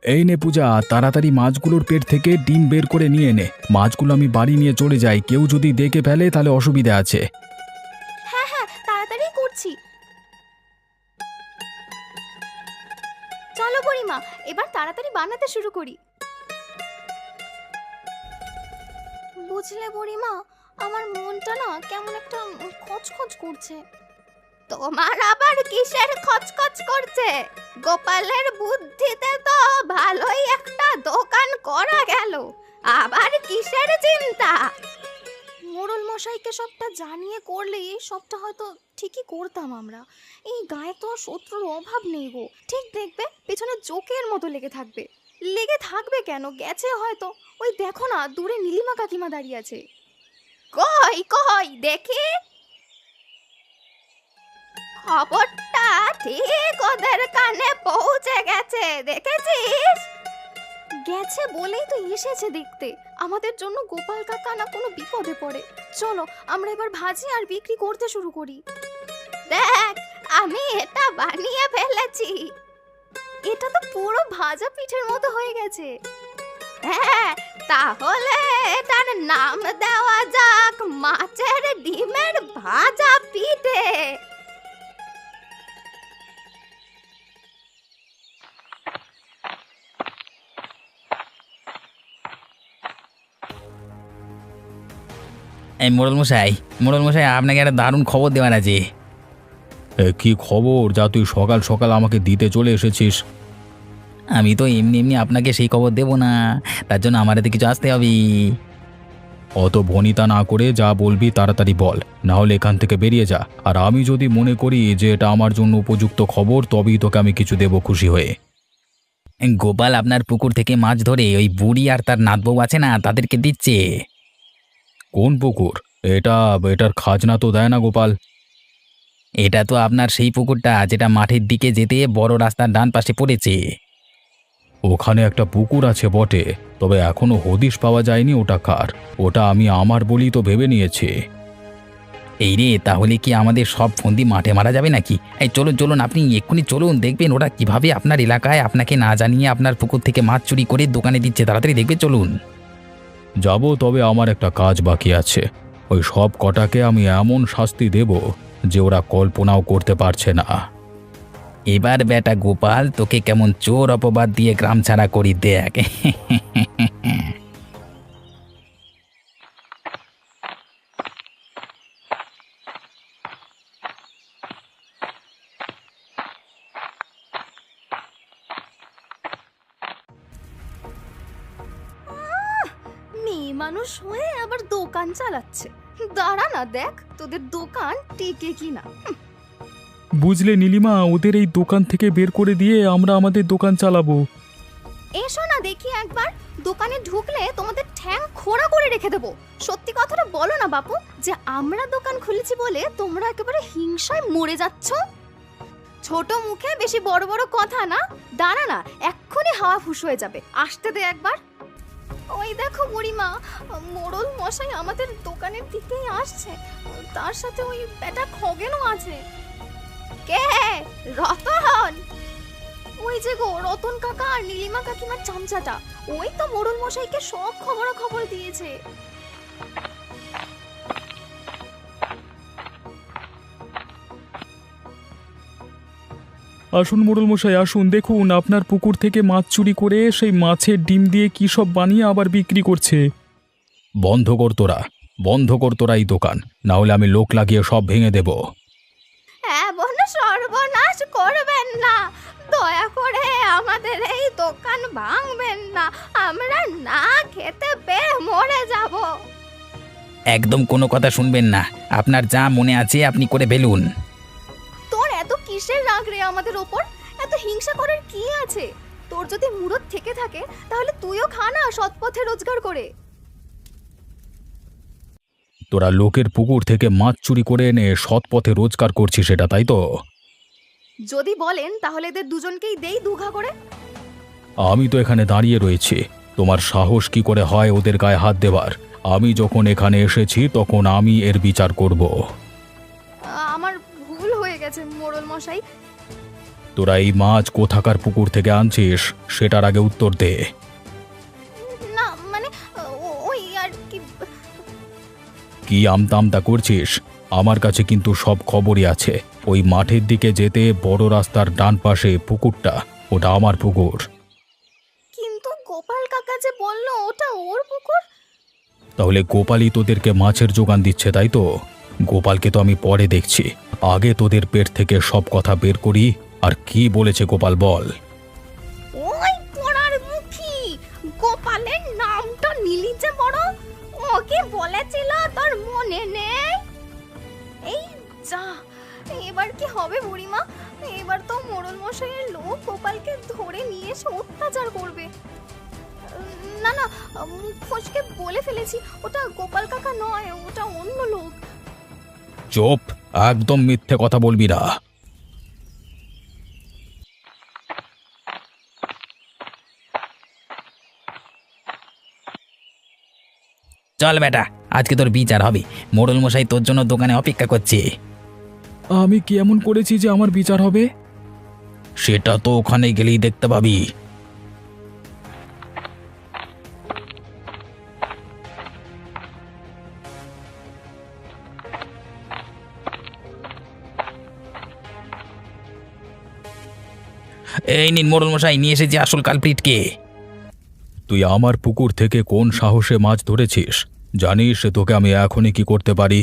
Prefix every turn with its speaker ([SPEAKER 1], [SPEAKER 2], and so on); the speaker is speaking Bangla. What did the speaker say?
[SPEAKER 1] এই নে পূজা, তাড়াতাড়ি মাছগুলোর পেট থেকে ডিম বের করে নিয়ে নে। মাছগুলো আমি বাড়ি নিয়ে চলে যাই, কেউ যদি দেখে ফেলে তাহলে অসুবিধা আছে।
[SPEAKER 2] হ্যাঁ হ্যাঁ, তাড়াতাড়ি করছি। চলো বুড়িমা, এবার তাড়াতাড়ি বানাতে শুরু করি। বুঝলে বুড়িমা, আমার মনটা না কেমন একটা খচখচ করছে। তোমার আবার কিসের খচখচ করছে? গোপালের বুদ্ধিতে তো ভালোই একটা দোকান করা গেল, আবার কিসের চিন্তা? মোড়ল মশাইকে সবটা জানিয়ে করলেই সবটা হয়তো ঠিকই করতাম আমরা। এই গায়ে তো শত্রুর অভাব নেই গো। ঠিক দেখবে পেছনে জোকের মতো লেগে থাকবে। লেগে থাকবে কেন, গেছে হয়তো। ওই দেখো না, দূরে নীলিমা কাকিমা দাঁড়িয়ে আছে। কই কই দেখি। খবরটা ঠিক ওদের কানে পৌঁছে গেছে, দেখেছিস? গেছে বলেই তো এসেছে দেখতে। আমাদের জন্য গোপাল কাকা না কোনো বিপদে পড়ে। চলো আমরা এবার ভাজি আর বিক্রি করতে শুরু করি। দেখ, আমি এটা বানিয়ে ফেলেছি। এটা তো পুরো ভাজা পিঠের মতো হয়ে গেছে। হ্যাঁ, তাহলে এটার নাম দেওয়া যাক মাছের ডিমের ভাজা পিঠে।
[SPEAKER 3] এই মোড়ল মশাই আপনাকে একটা দারুণ খবর দেওয়ার আছে।
[SPEAKER 1] কি খবর যা তুই সকাল সকাল আমাকে দিতে চলে এসেছিস?
[SPEAKER 3] আমি তো এমনি এমনি আপনাকে সেই খবর দেবো না, তার জন্য আমার হাতে কিছু আসতে হবে।
[SPEAKER 1] অত ভনিতা না করে যা বলবি তাড়াতাড়ি বল, না হলে এখান থেকে বেরিয়ে যা। আর আমি যদি মনে করি যে এটা আমার জন্য উপযুক্ত খবর, তবেই তোকে আমি কিছু দেব খুশি হয়ে।
[SPEAKER 3] গোপাল আপনার পুকুর থেকে মাছ ধরে ওই বুড়ি আর তার নাতবউ আছে না, তাদেরকে দিচ্ছে।
[SPEAKER 1] কোন পুকুর? এটার খাজনা তো দেয় না গোপাল।
[SPEAKER 3] এটা তো আপনার সেই পুকুরটা যেটা মাঠের দিকে যেতে বড় রাস্তার ডান পাশে পড়েছে।
[SPEAKER 1] ওখানে একটা পুকুর আছে বটে, তবে এখনো হদিশ পাওয়া যায়নি ওটা কার। ওটা আমি আমার বলি তো ভেবে নিয়েছি।
[SPEAKER 3] এই রে, তাহলে কি আমাদের সব ফন্দি মাঠে মারা যাবে নাকি? এই চলুন চলুন, আপনি এক্ষুনি চলুন, দেখবেন ওরা কিভাবে আপনার এলাকায় আপনাকে না জানিয়ে আপনার পুকুর থেকে মাছ চুরি করে দোকানে দিচ্ছে। তাড়াতাড়ি দেখবে, চলুন।
[SPEAKER 1] যাব, তবে আমার একটা কাজ বাকি আছে। ওই সব কটাকে আমি এমন শাস্তি দেব যে ওরা কল্পনাও করতে পারছে না।
[SPEAKER 3] এবার বেটা গোপাল, তোকে কেমন চোর অপবাদ দিয়ে গ্রাম ছাড়া করি দেখ।
[SPEAKER 2] মেয়ে মানুষ হয়ে আবার দোকান চালাচ্ছে। দাঁড়া না, দেখ তোদের দোকান টিকে কিনা।
[SPEAKER 1] বুঝলে নীলিমা, ওদের এই দোকান থেকে বের করে দিয়ে আমরা আমাদের দোকান চালাবো।
[SPEAKER 2] এসো না দেখি একবার। দোকানে ঢুকলে তোমাদের ঠ্যাং খোঁড়া করে রেখে দেবো। সত্যি কথাটা বলো না বাপু, যে আমরা দোকান খুলেছি বলে তোমরা একেবারে হিংসায় মরে যাচ্ছ। ছোট মুখে বেশি বড় বড় কথা না। দাঁড়া না, এক্ষুনি হাওয়া ফুস হয়ে যাবে। আসতে দে একবার। ওই দেখো বুড়িমা, মোড়ল মশাই আমাদের দোকানের দিকেই আসছে। তার সাথে ওই বেটা খগেনও আছে। কে? রতন? ওই যে গো, রতন কাকা আর নীলিমা কাকিমার চামচাটা। ওই তো মোড়ল মশাইকে সব খবর দিয়েছে।
[SPEAKER 1] আসুন মোড়ল মশাই, আসুন, দেখুন আপনার পুকুর থেকে মাছ চুরি করে সেই মাছের ডিম দিয়ে কি সব বানিয়ে আবার বিক্রি করছে। বন্ধ কর তোরা, বন্ধ কর তোরা এই দোকান, না হলে আমি লোক লাগিয়ে সব ভেঙে দেব।
[SPEAKER 2] এমন সর্বনাশ করবেন না, দয়া করে আমাদের এই দোকান ভাঙবেন না। আমরা না খেতে পেয়ে মরে যাব।
[SPEAKER 3] একদম কোনো কথা শুনবেন না, আপনার যা মনে আছে আপনি করে ফেলুন।
[SPEAKER 2] তোর এত কিসের রাগ রে আমাদের ওপর? এত হিংসা করার কি আছে? তোর যদি মুরত থেকে থাকে তাহলে তুইও খা না সৎ পথে রোজগার করে।
[SPEAKER 1] তোরা লোকের পুকুর থেকে মাছ চুরি করে এনে সৎ পথে রোজগার করছিস, সেটা তাই তো?
[SPEAKER 2] যদি বলেন তাহলে এদের দুজনকেই দেই দুঘা করে।
[SPEAKER 1] আমি তো এখানে দাঁড়িয়ে রয়েছি, তোমার সাহস কি করে হয় ওদের গায়ে হাত দেবার? আমি যখন এখানে এসেছি তখন আমি এর বিচার করব।
[SPEAKER 2] আমার ভুল হয়ে গেছে মোড়ল মশাই।
[SPEAKER 1] তোরা এই মাছ কোথাকার পুকুর থেকে আনছিস সেটার আগে উত্তর দে।
[SPEAKER 2] না মানে ওই আর কি।
[SPEAKER 1] কি আমতা আমতা করছিস? আমার কাছে কিন্তু সব খবরই আছে। ওই মাঠের দিকে যেতে বড় রাস্তার ডান পাশে পুকুরটা, ওটা আমার পুকুর।
[SPEAKER 2] কিন্তু গোপাল কাকা যে বললো ওটা ওর পুকুর।
[SPEAKER 1] তাহলে গোপালই তোদেরকে মাছের যোগান দিচ্ছে, তাই তো? গোপালকে তো আমি পরে দেখছি, আগে তোদের পেট থেকে সব কথা বের করি। আর কি বলেছে গোপাল বল?
[SPEAKER 2] ওই পোড়ার মুখী গোপালের নামটা নিলি যে বড়, ওকে বলেছিল তোর মনে নেই? এই যা, এবার কি হবে বুড়িমা? এবার তো মোড়ল মশাইয়ের লোক গোপালকে ধরে নিয়ে এসে অত্যাচার করবে। না না, মুখ ফসকে বলে ফেলেছি, ওটা গোপাল কাকা নয়, ওটা অন্য লোক।
[SPEAKER 1] চুপ, একদম মিথ্যে কথা বলবি না।
[SPEAKER 3] চল বেটা, আজকে তোর বিচার হবে। মোড়ল মশাই তোর জন্য দোকানে অপেক্ষা করছে।
[SPEAKER 1] আমি কি এমন করেছি যে আমার বিচার হবে?
[SPEAKER 3] সেটা তো ওখানে গেলেই দেখতে পাবি। এই নিন মোড়ল মশাই, নিয়ে এসেছি আসল কালপ্রিটকে।
[SPEAKER 1] তুই আমার পুকুর থেকে কোন সাহসে মাছ ধরেছিস? জানিস তোকে আমি এখনই কি করতে পারি?